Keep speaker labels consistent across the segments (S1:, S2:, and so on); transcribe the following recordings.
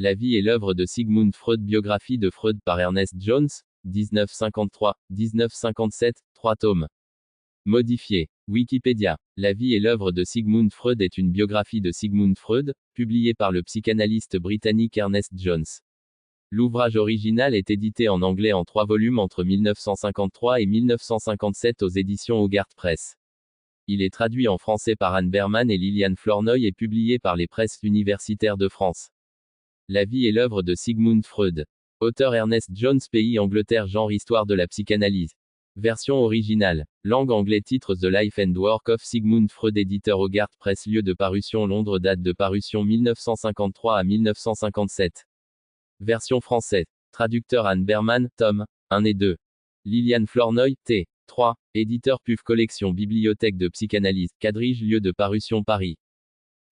S1: La vie et l'œuvre de Sigmund Freud. Biographie de Freud par Ernest Jones, 1953-1957, 3 tomes. Modifié. Wikipédia. La vie et l'œuvre de Sigmund Freud est une biographie de Sigmund Freud, publiée par le psychanalyste britannique Ernest Jones. L'ouvrage original est édité en anglais en 3 volumes entre 1953 et 1957 aux éditions Hogarth Press. Il est traduit en français par Anne Berman et Liliane Flournoy et publié par les presses universitaires de France. La vie et l'œuvre de Sigmund Freud. Auteur Ernest Jones. Pays Angleterre. Genre Histoire de la psychanalyse. Version originale. Langue anglais. Titre The Life and Work of Sigmund Freud. Éditeur Hogarth Press. Lieu de parution Londres. Date de parution 1953 à 1957. Version française. Traducteur Anne Berman, tome 1 et 2. Liliane Flournoy, t. 3. Éditeur PUF Collection Bibliothèque de psychanalyse, Quadrige. Lieu de parution Paris.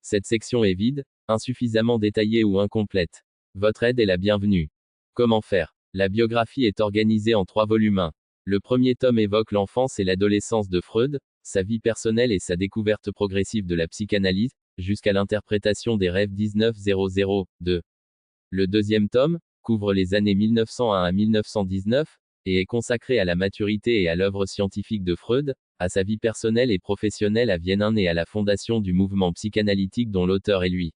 S1: Cette section est vide, insuffisamment détaillée ou incomplète. Votre aide est la bienvenue. Comment faire? La biographie est organisée en 3 volumes. 1. Le premier tome évoque l'enfance et l'adolescence de Freud, sa vie personnelle et sa découverte progressive de la psychanalyse, jusqu'à l'interprétation des rêves. 1900. 2. Le deuxième tome couvre les années 1901 à 1919, et est consacré à la maturité et à l'œuvre scientifique de Freud, à sa vie personnelle et professionnelle à Vienne 1 et à la fondation du mouvement psychanalytique dont l'auteur est lui.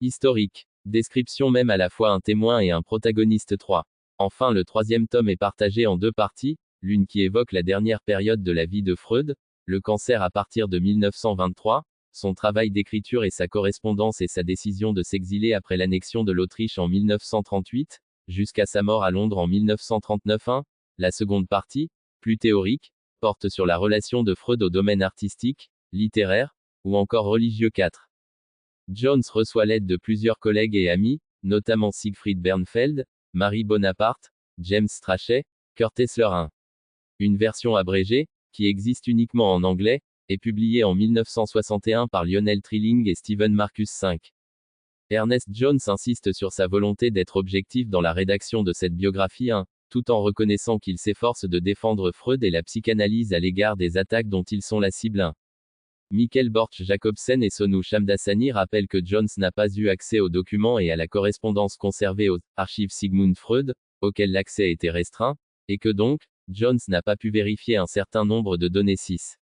S1: Historique. Description même à la fois un témoin et un protagoniste. 3. Enfin, le troisième tome est partagé en 2 parties, l'une qui évoque la dernière période de la vie de Freud, le cancer à partir de 1923, son travail d'écriture et sa correspondance et sa décision de s'exiler après l'annexion de l'Autriche en 1938, jusqu'à sa mort à Londres en 1939. 1. La seconde partie, plus théorique, porte sur la relation de Freud au domaine artistique, littéraire, ou encore religieux. 4. Jones reçoit l'aide de plusieurs collègues et amis, notamment Siegfried Bernfeld, Marie Bonaparte, James Strachey, Kurt Hessler. 1. Une version abrégée, qui existe uniquement en anglais, est publiée en 1961 par Lionel Trilling et Stephen Marcus. 5. Ernest Jones insiste sur sa volonté d'être objectif dans la rédaction de cette biographie. 1. Tout en reconnaissant qu'il s'efforce de défendre Freud et la psychanalyse à l'égard des attaques dont ils sont la cible. 1. Michael Borch-Jacobsen et Sonu Shamdasani rappellent que Jones n'a pas eu accès aux documents et à la correspondance conservée aux archives Sigmund Freud, auxquelles l'accès était restreint, et que donc, Jones n'a pas pu vérifier un certain nombre de données. 6.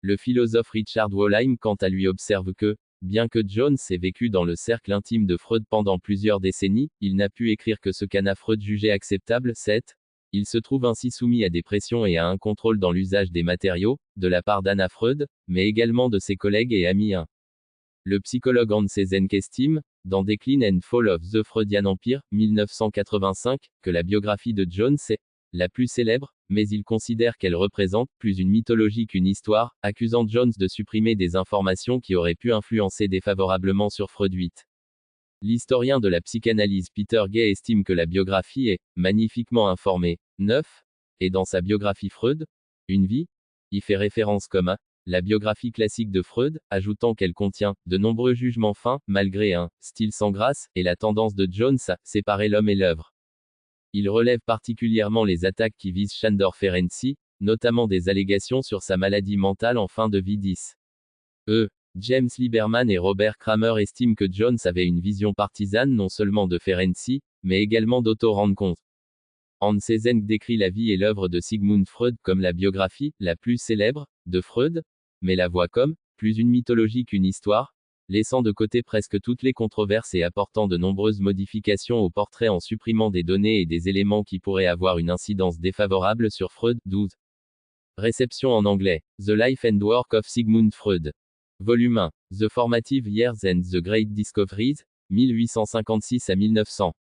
S1: Le philosophe Richard Wollheim quant à lui observe que, bien que Jones ait vécu dans le cercle intime de Freud pendant plusieurs décennies, il n'a pu écrire que ce qu'Anna Freud jugeait acceptable. 7. Il se trouve ainsi soumis à des pressions et à un contrôle dans l'usage des matériaux, de la part d'Anna Freud, mais également de ses collègues et amis. 1. Le psychologue Hans Eysenck estime, dans Decline and Fall of the Freudian Empire, 1985, que la biographie de Jones est la plus célèbre, mais il considère qu'elle représente plus une mythologie qu'une histoire, accusant Jones de supprimer des informations qui auraient pu influencer défavorablement sur Freud. 8. L'historien de la psychanalyse Peter Gay estime que la biographie est magnifiquement informée. 9. Et dans sa biographie Freud, une vie, y fait référence comme à la biographie classique de Freud, ajoutant qu'elle contient de nombreux jugements fins, malgré un style sans grâce, et la tendance de Jones à séparer l'homme et l'œuvre. Il relève particulièrement les attaques qui visent Sándor Ferenczi, notamment des allégations sur sa maladie mentale en fin de vie. 10. James Lieberman et Robert Kramer estiment que Jones avait une vision partisane non seulement de Ferenczi, mais également d'Otto Rencontre. Hans Eysenck décrit la vie et l'œuvre de Sigmund Freud comme la biographie la plus célèbre de Freud, mais la voit comme plus une mythologie qu'une histoire, laissant de côté presque toutes les controverses et apportant de nombreuses modifications au portrait en supprimant des données et des éléments qui pourraient avoir une incidence défavorable sur Freud. 12. Réception en anglais. The Life and Work of Sigmund Freud. Volume 1. The Formative Years and the Great Discoveries, 1856 à 1900.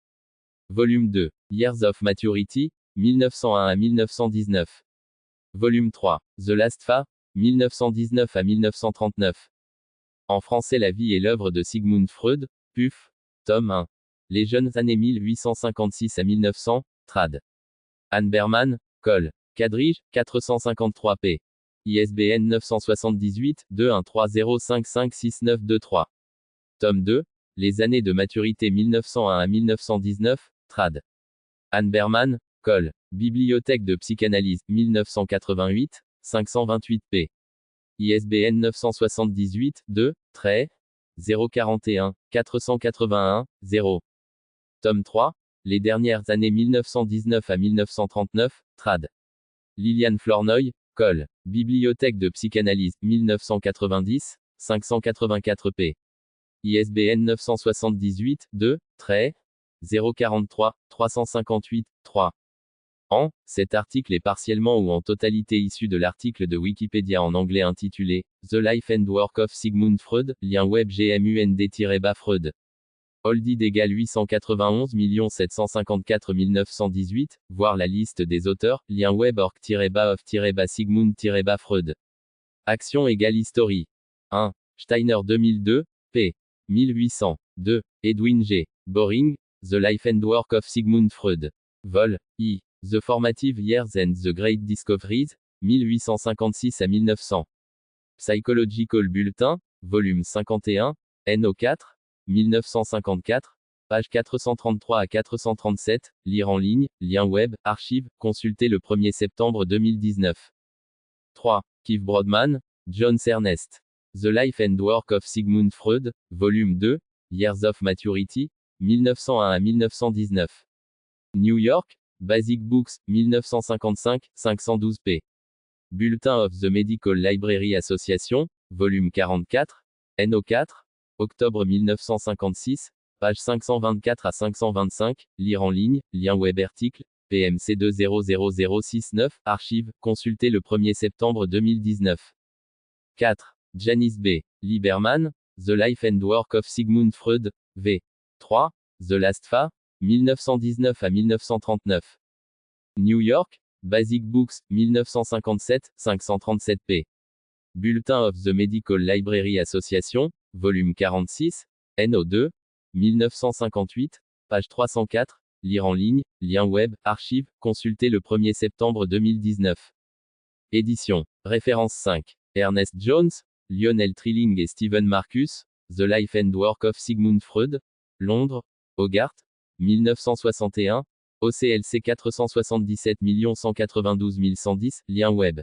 S1: Volume 2. Years of Maturity, 1901 à 1919. Volume 3. The Last Fa, 1919 à 1939. En français La vie et l'œuvre de Sigmund Freud, PUF, tome 1. Les jeunes années 1856 à 1900, trad. Anne Berman, Col. Quadrige, 453 p. ISBN 978 2130556923. Tome 2. Les années de maturité 1901 à 1919, trad. Anne Berman, Col. Bibliothèque de psychanalyse, 1988, 528 p. ISBN 978 041 481 0. Tome 3. Les dernières années 1919 à 1939, trad. Liliane Flournoy, Col. Bibliothèque de psychanalyse, 1990, 584 p. ISBN 978 2 043 358 3. Cet article est partiellement ou en totalité issu de l'article de Wikipédia en anglais intitulé The Life and Work of Sigmund Freud, lien web GMUND-Freud. Oldid égale 891 754 918, voir la liste des auteurs, lien web org-of-Sigmund-Freud. Action égale history. 1. Steiner 2002, p. 1800. 2. Edwin G. Boring, The Life and Work of Sigmund Freud. Vol. I. The Formative Years and the Great Discoveries, 1856 à 1900. Psychological Bulletin, volume 51, NO4, 1954, page 433 à 437, lire en ligne, lien web, archive, consulter le 1er septembre 2019. 3. Keith Brodman, John Ernest. The Life and Work of Sigmund Freud, volume 2, Years of Maturity, 1901 à 1919. New York, Basic Books, 1955, 512 p. Bulletin of the Medical Library Association, volume 44, NO4, octobre 1956, page 524 à 525, lire en ligne, lien web article, PMC 200069, archive, consulter le 1er septembre 2019. 4. Janice B. Lieberman, The Life and Work of Sigmund Freud, v. 3, The Last Fa, 1919 à 1939. New York, Basic Books, 1957, 537 p. Bulletin of the Medical Library Association, volume 46, NO2, 1958, page 304, lire en ligne, lien web, archive, consulter le 1er septembre 2019. Édition. Référence 5. Ernest Jones, Lionel Trilling et Stephen Marcus, The Life and Work of Sigmund Freud, Londres, Hogarth, 1961, OCLC 477 192 110, lien web.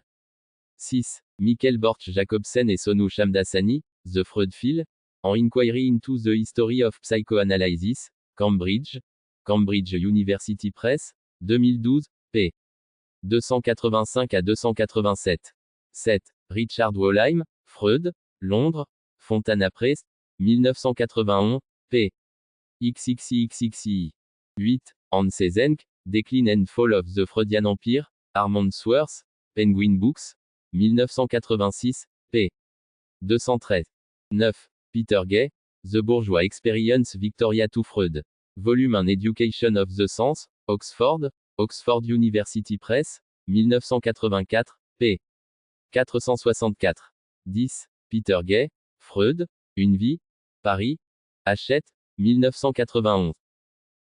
S1: 6. Michael Borch Jacobsen et Sonu Shamdasani, The Freud File, en Inquiry into the History of Psychoanalysis, Cambridge, Cambridge University Press, 2012, p. 285 à 287. 7. Richard Wollheim, Freud, Londres, Fontana Press, 1991, p. XXIXXI. 8. Hans Eysenck, Decline and Fall of the Freudian Empire, Armand Swartz, Penguin Books, 1986, p. 213. 9. Peter Gay, The Bourgeois Experience Victoria to Freud. Volume 1 Education of the Sense, Oxford, Oxford University Press, 1984, p. 464. 10. Peter Gay, Freud, Une vie, Paris, Hachette, 1991.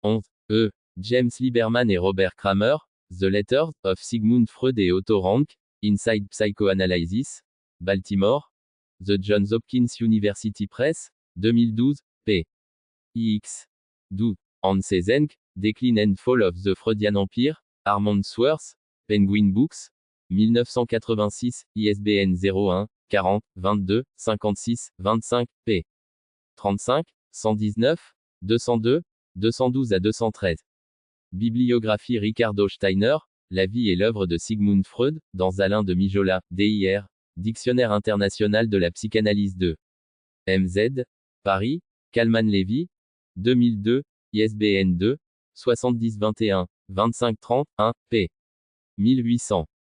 S1: 11. E. James Lieberman et Robert Kramer, The Letters of Sigmund Freud et Otto Rank, Inside Psychoanalysis, Baltimore, The Johns Hopkins University Press, 2012, p. Ix. 12. Hans Eysenck, Decline and Fall of the Freudian Empire, Armand Swartz, Penguin Books, 1986, ISBN 01 40 22 56 25, p. 35, 119, 202, 212 à 213. Bibliographie Ricardo Steiner, La vie et l'œuvre de Sigmund Freud, dans Alain de Mijola, DIR, Dictionnaire international de la psychanalyse 2. MZ, Paris, Kalman Levy, 2002, ISBN 2, 70 21, 25 30, 1, p. 1800.